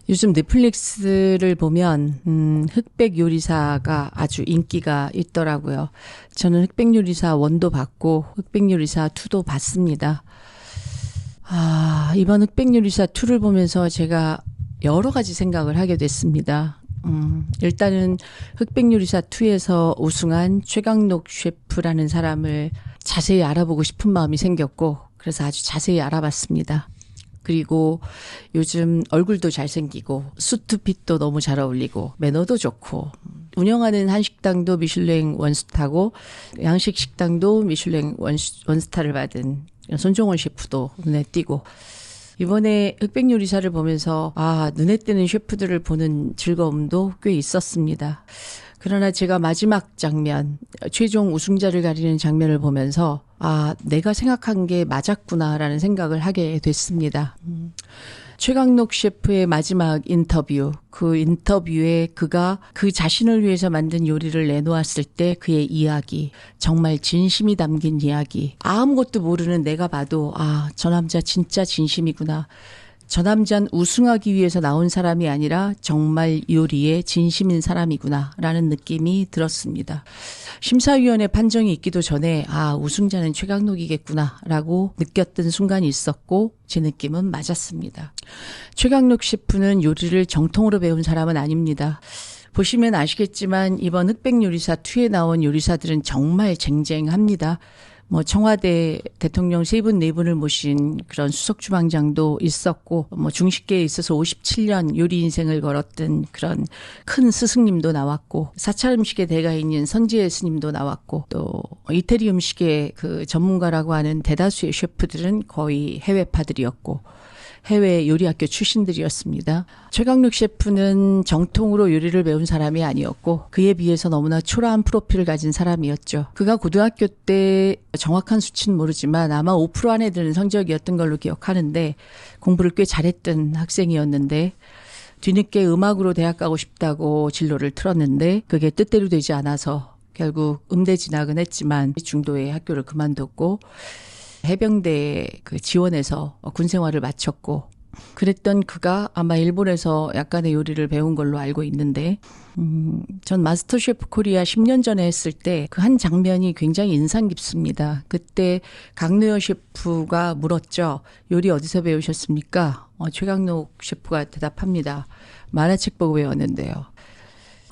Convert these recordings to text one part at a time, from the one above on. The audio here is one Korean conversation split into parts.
요즘 넷플릭스를 보면 흑백 요리사가 아주 인기가 있더라고요. 저는 흑백 요리사 1도 봤고 흑백 요리사 2도 봤습니다. 이번 흑백 요리사 2를 보면서 제가 여러 가지 생각을 하게 됐습니다. 일단은 흑백 요리사 2에서 우승한 최강록 셰프라는 사람을 자세히 알아보고 싶은 마음이 생겼고, 그래서 아주 자세히 알아봤습니다. 그리고 요즘 얼굴도 잘생기고 수트핏도 너무 잘 어울리고 매너도 좋고, 운영하는 한식당도 미슐랭 원스타고 양식 식당도 미슐랭 원스타를 받은 손종원 셰프도 눈에 띄고, 이번에 흑백 요리사를 보면서 눈에 띄는 셰프들을 보는 즐거움도 꽤 있었습니다. 그러나 제가 마지막 장면, 최종 우승자를 가리는 장면을 보면서 내가 생각한 게 맞았구나라는 생각을 하게 됐습니다. 최강록 셰프의 마지막 인터뷰, 그 인터뷰에 그가 그 자신을 위해서 만든 요리를 내놓았을 때 그의 이야기, 정말 진심이 담긴 이야기, 아무것도 모르는 내가 봐도 저 남자 진짜 진심이구나. 저 남자는 우승하기 위해서 나온 사람이 아니라 정말 요리에 진심인 사람이구나 라는 느낌이 들었습니다. 심사위원회 판정이 있기도 전에 우승자는 최강록이겠구나 라고 느꼈던 순간이 있었고, 제 느낌은 맞았습니다. 최강록 셰프는 요리를 정통으로 배운 사람은 아닙니다. 보시면 아시겠지만 이번 흑백 요리사 2에 나온 요리사들은 정말 쟁쟁합니다. 청와대 대통령 3분, 4분을 모신 그런 수석주방장도 있었고, 중식계에 있어서 57년 요리 인생을 걸었던 그런 큰 스승님도 나왔고, 사찰 음식의 대가인 선지혜 스님도 나왔고, 또 이태리 음식의 그 전문가라고 하는 대다수의 셰프들은 거의 해외파들이었고, 해외 요리학교 출신들이었습니다. 최강록 셰프는 정통으로 요리를 배운 사람이 아니었고, 그에 비해서 너무나 초라한 프로필을 가진 사람이었죠. 그가 고등학교 때 정확한 수치는 모르지만 아마 5% 안에 드는 성적이었던 걸로 기억하는데, 공부를 꽤 잘했던 학생이었는데, 뒤늦게 음악으로 대학 가고 싶다고 진로를 틀었는데 그게 뜻대로 되지 않아서 결국 음대 진학은 했지만 중도에 학교를 그만뒀고, 해병대에 지원해서 군 생활을 마쳤고, 그랬던 그가 아마 일본에서 약간의 요리를 배운 걸로 알고 있는데, 전 마스터 셰프 코리아 10년 전에 했을 때 그 한 장면이 굉장히 인상 깊습니다. 그때 강노여 셰프가 물었죠. 요리 어디서 배우셨습니까? 최강록 셰프가 대답합니다. 만화책 보고 배웠는데요.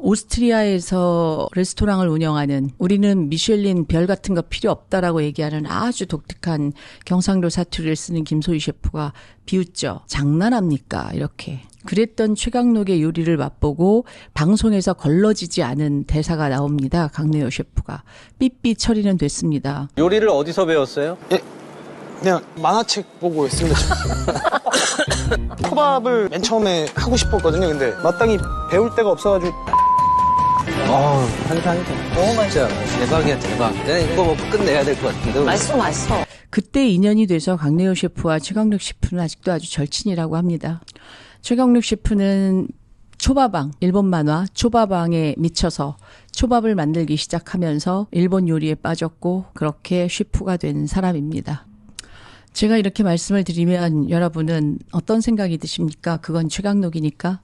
오스트리아에서 레스토랑을 운영하는, 우리는 미슐린 별 같은 거 필요 없다라고 얘기하는 아주 독특한 경상도 사투리를 쓰는 김소희 셰프가 비웃죠. 장난합니까? 이렇게. 그랬던 최강록의 요리를 맛보고 방송에서 걸러지지 않은 대사가 나옵니다. 강내여 셰프가. 삐삐 처리는 됐습니다. 요리를 어디서 배웠어요? 예, 그냥 만화책 보고 했습니다. 초밥을 맨 처음에 하고 싶었거든요. 근데 마땅히 배울 데가 없어가지고. 환상이다. 너무 맛있어. 대박이야, 대박. 내가 이거 먹고 끝내야 될 것 같은데. 맛있어. 그때 인연이 돼서 강내호 셰프와 최강록 셰프는 아직도 아주 절친이라고 합니다. 최강록 셰프는 초밥왕, 일본 만화 초밥왕에 미쳐서 초밥을 만들기 시작하면서 일본 요리에 빠졌고, 그렇게 셰프가 된 사람입니다. 제가 이렇게 말씀을 드리면 여러분은 어떤 생각이 드십니까? 그건 최강록이니까?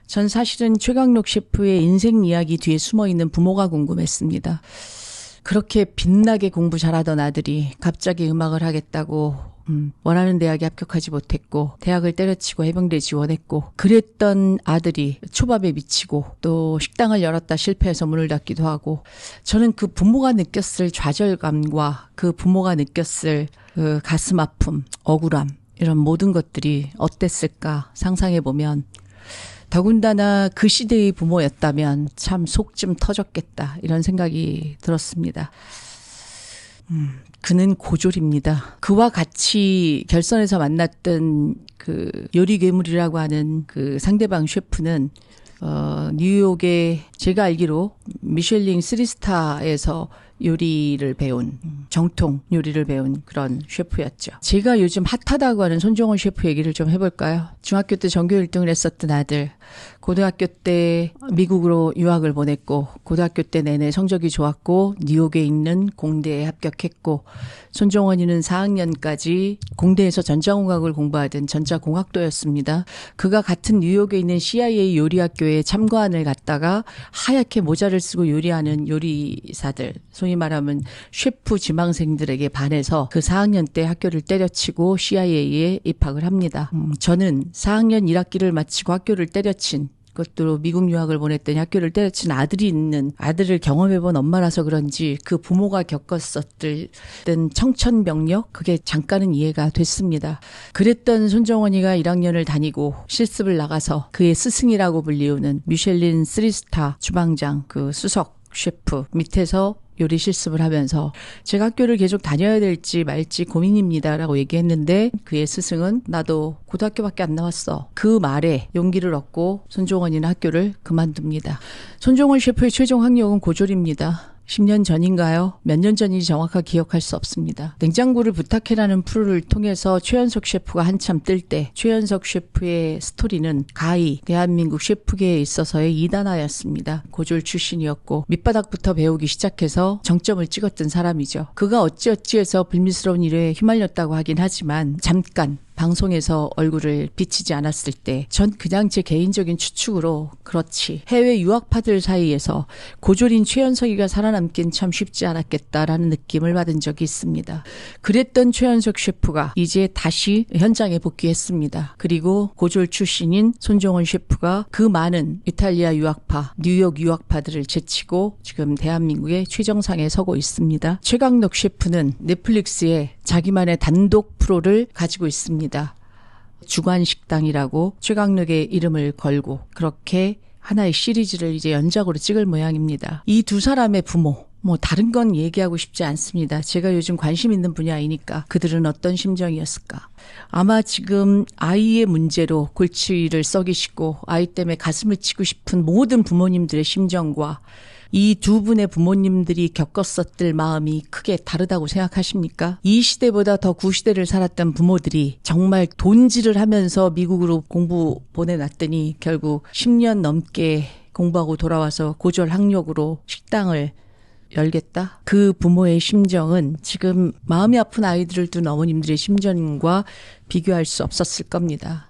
전 사실은 최강록 셰프의 인생 이야기 뒤에 숨어있는 부모가 궁금했습니다. 그렇게 빛나게 공부 잘하던 아들이 갑자기 음악을 하겠다고 원하는 대학에 합격하지 못했고, 대학을 때려치고 해병대 지원했고, 그랬던 아들이 초밥에 미치고 또 식당을 열었다 실패해서 문을 닫기도 하고, 저는 그 부모가 느꼈을 좌절감과 그 부모가 느꼈을 그 가슴 아픔, 억울함, 이런 모든 것들이 어땠을까 상상해보면, 더군다나 그 시대의 부모였다면 참 속 좀 터졌겠다, 이런 생각이 들었습니다. 그는 고졸입니다. 그와 같이 결선에서 만났던 그 요리 괴물이라고 하는 그 상대방 셰프는 뉴욕의, 제가 알기로 미슐랭 3스타에서 요리를 배운, 정통 요리를 배운 그런 셰프였죠. 제가 요즘 핫하다고 하는 손종원 셰프 얘기를 좀 해볼까요? 중학교 때 전교 1등을 했었던 아들, 고등학교 때 미국으로 유학을 보냈고 고등학교 때 내내 성적이 좋았고 뉴욕에 있는 공대에 합격했고 손종원이는 4학년까지 공대에서 전자공학을 공부하던 전자공학도였습니다. 그가 같은 뉴욕에 있는 CIA 요리학교에 참관을 갔다가 하얗게 모자를 쓰고 요리하는 요리사들, 소위 말하면 셰프 지망생들에게 반해서 그 4학년 때 학교를 때려치고 CIA에 입학을 합니다. 저는 4학년 1학기를 마치고 학교를 때려친, 그것도 미국 유학을 보냈더니 학교를 때려친 아들이 있는, 아들을 경험해본 엄마라서 그런지 그 부모가 겪었었던 청천벽력, 그게 잠깐은 이해가 됐습니다. 그랬던 손정원이가 1학년을 다니고 실습을 나가서 그의 스승이라고 불리우는 미슐린 3스타 주방장 그 수석 셰프 밑에서 요리 실습을 하면서 제가 학교를 계속 다녀야 될지 말지 고민입니다라고 얘기했는데 그의 스승은 나도 고등학교밖에 안 나왔어. 그 말에 용기를 얻고 손종원이는 학교를 그만둡니다. 손종원 셰프의 최종 학력은 고졸입니다. 10년 전인가요? 몇 년 전인지 정확하게 기억할 수 없습니다. 냉장고를 부탁해라는 프로를 통해서 최연석 셰프가 한참 뜰 때 최연석 셰프의 스토리는 가히 대한민국 셰프계에 있어서의 이단화였습니다. 고졸 출신이었고 밑바닥부터 배우기 시작해서 정점을 찍었던 사람이죠. 그가 어찌어찌해서 불미스러운 일에 휘말렸다고 하긴 하지만 잠깐 방송에서 얼굴을 비치지 않았을 때 전 그냥 제 개인적인 추측으로 그렇지, 해외 유학파들 사이에서 고졸인 최연석이가 살아남긴 참 쉽지 않았겠다라는 느낌을 받은 적이 있습니다. 그랬던 최연석 셰프가 이제 다시 현장에 복귀했습니다. 그리고 고졸 출신인 손종원 셰프가 그 많은 이탈리아 유학파, 뉴욕 유학파들을 제치고 지금 대한민국의 최정상에 서고 있습니다. 최강록 셰프는 넷플릭스에 자기만의 단독 프로를 가지고 있습니다. 주관식당이라고 최강록의 이름을 걸고 그렇게 하나의 시리즈를 이제 연작으로 찍을 모양입니다. 이 두 사람의 부모, 다른 건 얘기하고 싶지 않습니다. 제가 요즘 관심 있는 분야이니까 그들은 어떤 심정이었을까. 아마 지금 아이의 문제로 골치를 썩이시고 아이 때문에 가슴을 치고 싶은 모든 부모님들의 심정과 이 두 분의 부모님들이 겪었었을 마음이 크게 다르다고 생각하십니까? 이 시대보다 더 구시대를 살았던 부모들이 정말 돈질을 하면서 미국으로 공부 보내놨더니 결국 10년 넘게 공부하고 돌아와서 고졸 학력으로 식당을 열겠다? 그 부모의 심정은 지금 마음이 아픈 아이들을 둔 어머님들의 심정과 비교할 수 없었을 겁니다.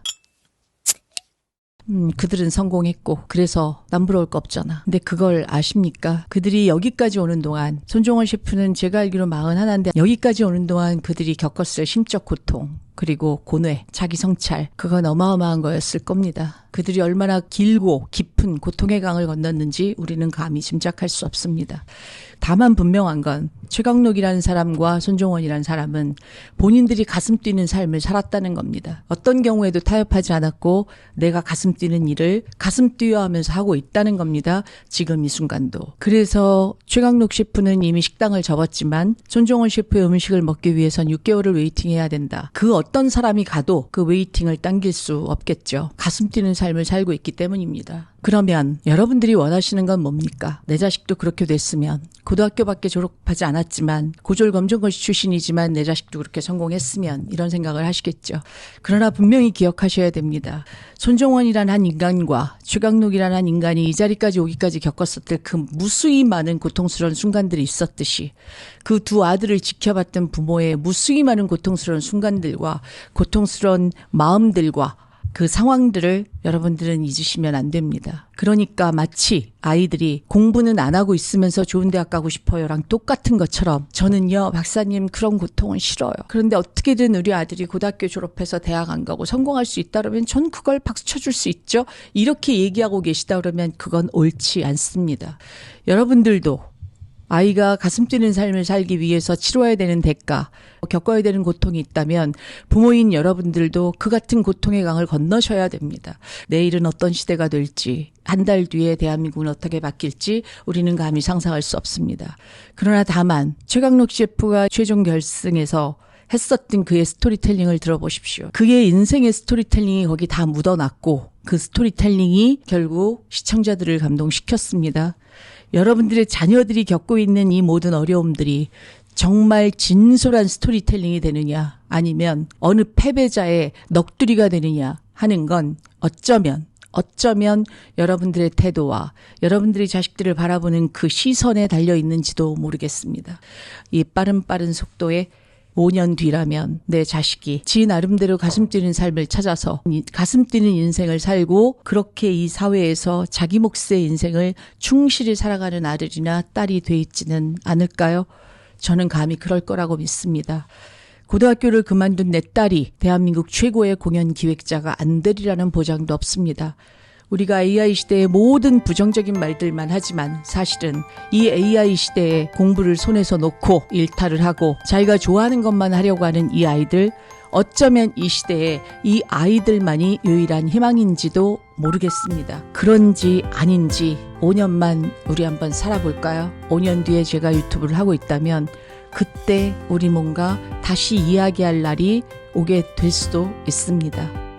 그들은 성공했고 그래서 남부러울 거 없잖아. 근데 그걸 아십니까? 그들이 여기까지 오는 동안, 손종원 셰프는 제가 알기로 41인데 여기까지 오는 동안 그들이 겪었을 심적 고통, 그리고 고뇌, 자기 성찰, 그건 어마어마한 거였을 겁니다. 그들이 얼마나 길고 깊은 고통의 강을 건넜는지 우리는 감히 짐작할 수 없습니다. 다만 분명한 건 최강록이라는 사람과 손종원이라는 사람은 본인들이 가슴 뛰는 삶을 살았다는 겁니다. 어떤 경우에도 타협하지 않았고 내가 가슴 뛰는 일을 가슴 뛰어 하면서 하고 있다는 겁니다. 지금 이 순간도. 그래서 최강록 셰프는 이미 식당을 접었지만 손종원 셰프의 음식을 먹기 위해선 6개월을 웨이팅해야 된다. 그 어떤 사람이 가도 그 웨이팅을 당길 수 없겠죠. 가슴 뛰는 삶을 살고 있기 때문입니다. 그러면 여러분들이 원하시는 건 뭡니까? 내 자식도 그렇게 됐으면, 고등학교밖에 졸업하지 않았지만 고졸 검정고시 출신이지만 내 자식도 그렇게 성공했으면, 이런 생각을 하시겠죠. 그러나 분명히 기억하셔야 됩니다. 손종원이란 한 인간과 최강록이란 한 인간이 이 자리까지 오기까지 겪었었을 그 무수히 많은 고통스러운 순간들이 있었듯이 그 두 아들을 지켜봤던 부모의 무수히 많은 고통스러운 순간들과 고통스러운 마음들과 그 상황들을 여러분들은 잊으시면 안 됩니다. 그러니까 마치 아이들이 공부는 안 하고 있으면서 좋은 대학 가고 싶어요랑 똑같은 것처럼 저는요, 박사님 그런 고통은 싫어요. 그런데 어떻게든 우리 아들이 고등학교 졸업해서 대학 안 가고 성공할 수 있다 그러면 전 그걸 박수 쳐줄 수 있죠. 이렇게 얘기하고 계시다 그러면 그건 옳지 않습니다. 여러분들도 아이가 가슴 뛰는 삶을 살기 위해서 치러야 되는 대가, 겪어야 되는 고통이 있다면 부모인 여러분들도 그 같은 고통의 강을 건너셔야 됩니다. 내일은 어떤 시대가 될지, 한 달 뒤에 대한민국은 어떻게 바뀔지 우리는 감히 상상할 수 없습니다. 그러나 다만 최강록 셰프가 최종 결승에서 했었던 그의 스토리텔링을 들어보십시오. 그의 인생의 스토리텔링이 거기 다 묻어났고 그 스토리텔링이 결국 시청자들을 감동시켰습니다. 여러분들의 자녀들이 겪고 있는 이 모든 어려움들이 정말 진솔한 스토리텔링이 되느냐, 아니면 어느 패배자의 넋두리가 되느냐 하는 건 어쩌면 어쩌면 여러분들의 태도와 여러분들이 자식들을 바라보는 그 시선에 달려 있는지도 모르겠습니다. 이 빠른 속도에 5년 뒤라면 내 자식이 지 나름대로 가슴 뛰는 삶을 찾아서 가슴 뛰는 인생을 살고 그렇게 이 사회에서 자기 몫의 인생을 충실히 살아가는 아들이나 딸이 돼 있지는 않을까요? 저는 감히 그럴 거라고 믿습니다. 고등학교를 그만둔 내 딸이 대한민국 최고의 공연 기획자가 안 되리라는 보장도 없습니다. 우리가 AI 시대의 모든 부정적인 말들만 하지만 사실은 이 AI 시대에 공부를 손에서 놓고 일탈을 하고 자기가 좋아하는 것만 하려고 하는 이 아이들, 어쩌면 이 시대에 이 아이들만이 유일한 희망인지도 모르겠습니다. 그런지 아닌지 5년만 우리 한번 살아볼까요? 5년 뒤에 제가 유튜브를 하고 있다면 그때 우리 뭔가 다시 이야기할 날이 오게 될 수도 있습니다.